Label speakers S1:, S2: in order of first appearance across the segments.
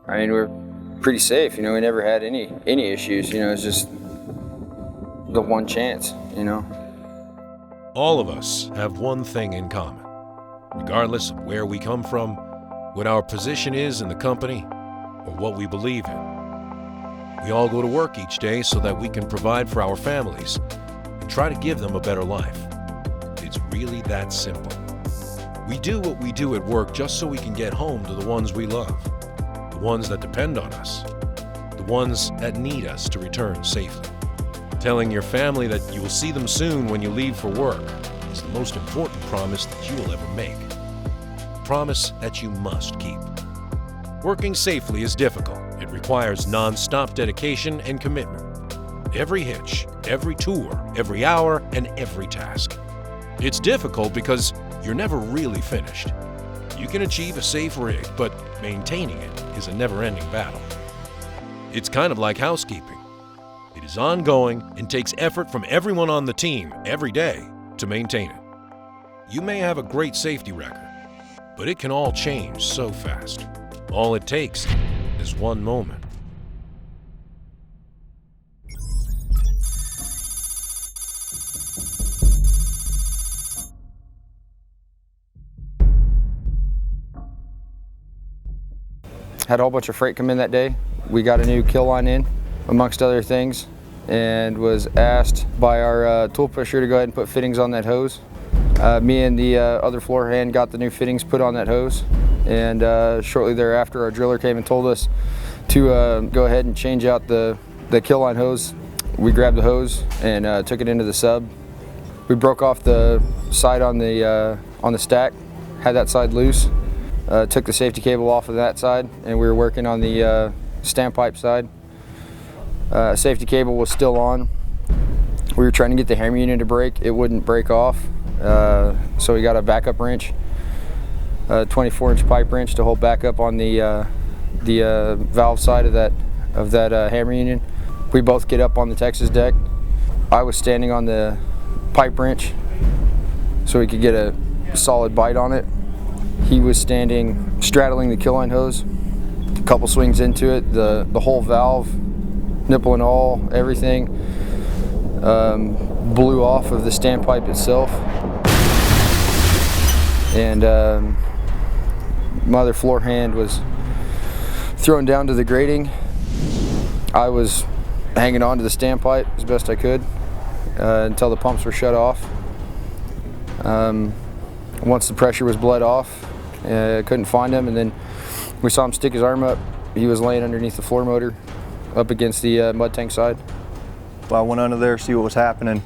S1: I mean, we're pretty safe, you know, we never had any issues, you know, it's just the one chance, you know.
S2: All of us have one thing in common. Regardless of where we come from, what our position is in the company, or what we believe in. We all go to work each day so that we can provide for our families and try to give them a better life. It's really that simple. We do what we do at work just so we can get home to the ones we love, the ones that depend on us, the ones that need us to return safely. Telling your family that you will see them soon when you leave for work is the most important promise that you will ever make. A promise that you must keep. Working safely is difficult. It requires non-stop dedication and commitment. Every hitch, every tour, every hour, and every task. It's difficult because you're never really finished. You can achieve a safe rig, but maintaining it is a never-ending battle. It's kind of like housekeeping. It is ongoing and takes effort from everyone on the team every day to maintain it. You may have a great safety record, but it can all change so fast. All it takes is one moment.
S1: Had a whole bunch of freight come in that day. We got a new kill line in, amongst other things, and was asked by our tool pusher to go ahead and put fittings on that hose. Me and the other floor hand got the new fittings put on that hose, and shortly thereafter our driller came and told us to go ahead and change out the kill line hose. We grabbed the hose and took it into the sub. We broke off the side on the stack, had that side loose. Took the safety cable off of that side, and we were working on the standpipe side. Safety cable was still on. We were trying to get the hammer unit to break. It wouldn't break off, so we got a backup wrench, a 24-inch pipe wrench to hold back up on the valve side of that hammer unit. We both get up on the Texas deck. I was standing on the pipe wrench so we could get a solid bite on it. He was standing, straddling the kill line hose. A couple swings into it, the whole valve, nipple and all, everything, blew off of the standpipe itself. And my other floor hand was thrown down to the grating. I was hanging on to the standpipe as best I could until the pumps were shut off. Once the pressure was bled off, couldn't find him, and then we saw him stick his arm up. He was laying underneath the floor motor up against the mud tank side.
S3: I went under there to see what was happening,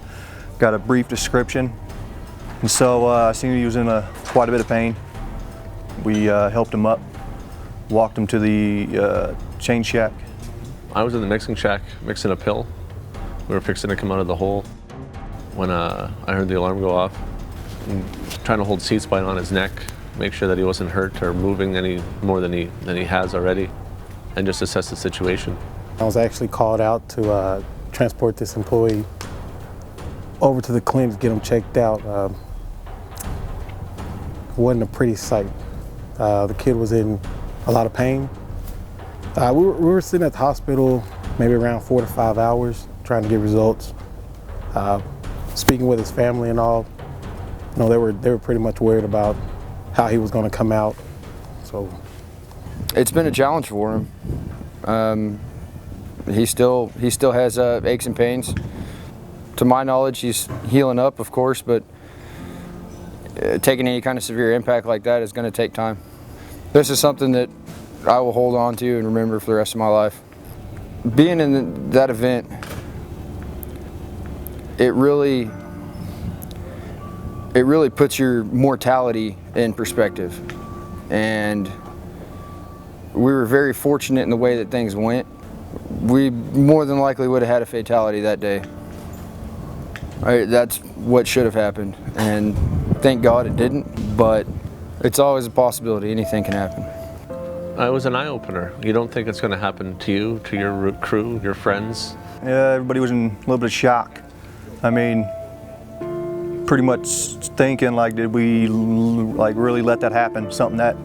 S3: got a brief description, and so I seen he was in quite a bit of pain. We helped him up, walked him to the change shack.
S4: I was in the mixing shack mixing a pill. We were fixing to come out of the hole when I heard the alarm go off. I'm trying to hold seat spine on his neck, make sure that he wasn't hurt or moving any more than he has already, and just assess the situation.
S5: I was actually called out to transport this employee over to the clinic to get him checked out. It wasn't a pretty sight. The kid was in a lot of pain. We were sitting at the hospital maybe around 4 to 5 hours trying to get results. Speaking with his family and all, you know, they were pretty much worried about how he was going to come out. So
S1: it's been a challenge for him. He still has aches and pains. To my knowledge, he's healing up, of course, but taking any kind of severe impact like that is going to take time. This is something that I will hold on to and remember for the rest of my life. Being in that event, it really puts your mortality in perspective. And we were very fortunate in the way that things went. We more than likely would have had a fatality that day. That's what should have happened, and thank God it didn't, but it's always a possibility. Anything can happen.
S4: It was an eye-opener. You don't think it's going to happen to you, to your crew, your friends?
S3: Yeah, everybody was in a little bit of shock. I mean, pretty much thinking, like, did we really let that happen? Something that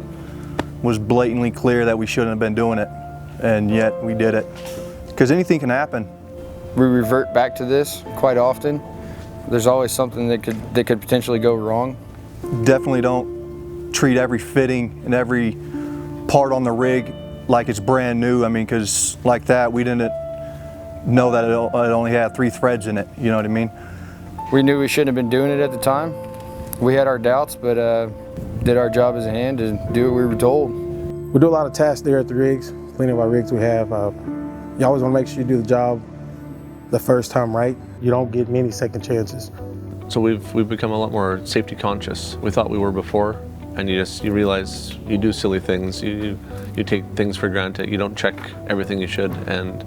S3: was blatantly clear that we shouldn't have been doing it. and yet we did it. Because anything can happen.
S1: We revert back to this quite often. There's always something that could potentially go wrong.
S3: Definitely don't treat every fitting and every part on the rig like it's brand new. I mean, because like that, we didn't know that it only had 3 threads in it, you know what I mean?
S1: We knew we shouldn't have been doing it at the time. We had our doubts, but did our job as a hand to do what we were told.
S5: We do a lot of tasks there at the rigs, cleaning up our rigs we have. You always want to make sure you do the job the first time right. You don't get many second chances.
S4: So we've become a lot more safety conscious. We thought we were before, and you realize you do silly things. You take things for granted. You don't check everything you should, and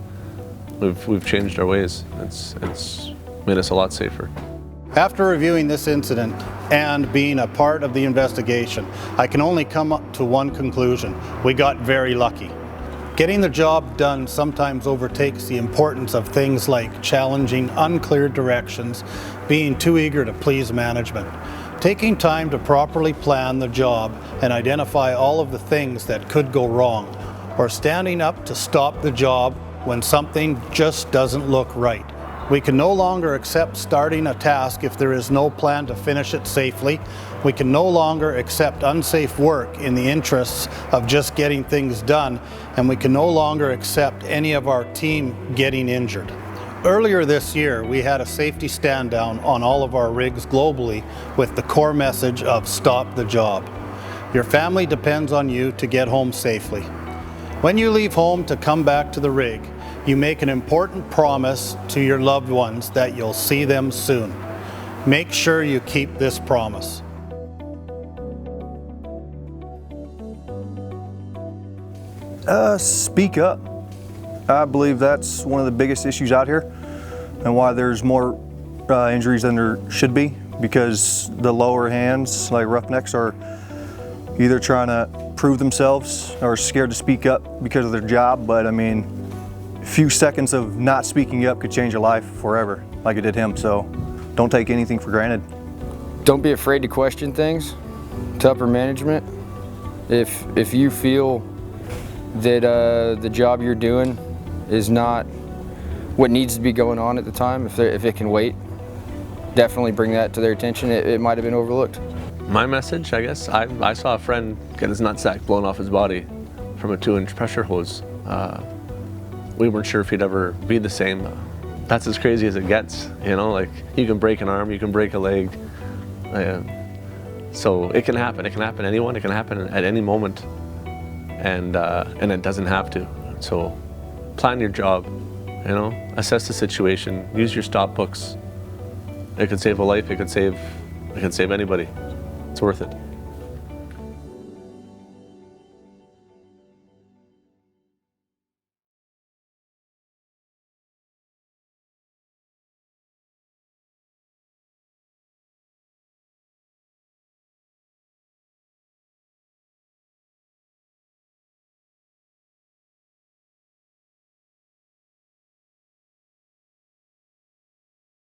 S4: we've changed our ways. It's made us a lot safer.
S6: After reviewing this incident and being a part of the investigation, I can only come up to one conclusion. We got very lucky. Getting the job done sometimes overtakes the importance of things like challenging unclear directions, being too eager to please management. Taking time to properly plan the job and identify all of the things that could go wrong, or standing up to stop the job when something just doesn't look right. We can no longer accept starting a task if there is no plan to finish it safely. We can no longer accept unsafe work in the interests of just getting things done, and we can no longer accept any of our team getting injured. Earlier this year, we had a safety stand down on all of our rigs globally with the core message of stop the job. Your family depends on you to get home safely. When you leave home to come back to the rig, you make an important promise to your loved ones that you'll see them soon. Make sure you keep this promise.
S3: Speak up. I believe that's one of the biggest issues out here and why there's more injuries than there should be, because the lower hands, like roughnecks, are either trying to prove themselves or scared to speak up because of their job. But I mean, a few seconds of not speaking up could change your life forever, like it did him. So don't take anything for granted.
S1: Don't be afraid to question things to upper management. If you feel that the job you're doing is not what needs to be going on at the time, if it can wait, definitely bring that to their attention. It might have been overlooked.
S4: My message, I guess, I saw a friend get his nutsack blown off his body from a 2-inch pressure hose. We weren't sure if he'd ever be the same. That's as crazy as it gets, you know, like you can break an arm, you can break a leg. So it can happen to anyone, it can happen at any moment, and it doesn't have to. So plan your job, you know, assess the situation, use your stop books. It could save a life, it could save anybody. It's worth it.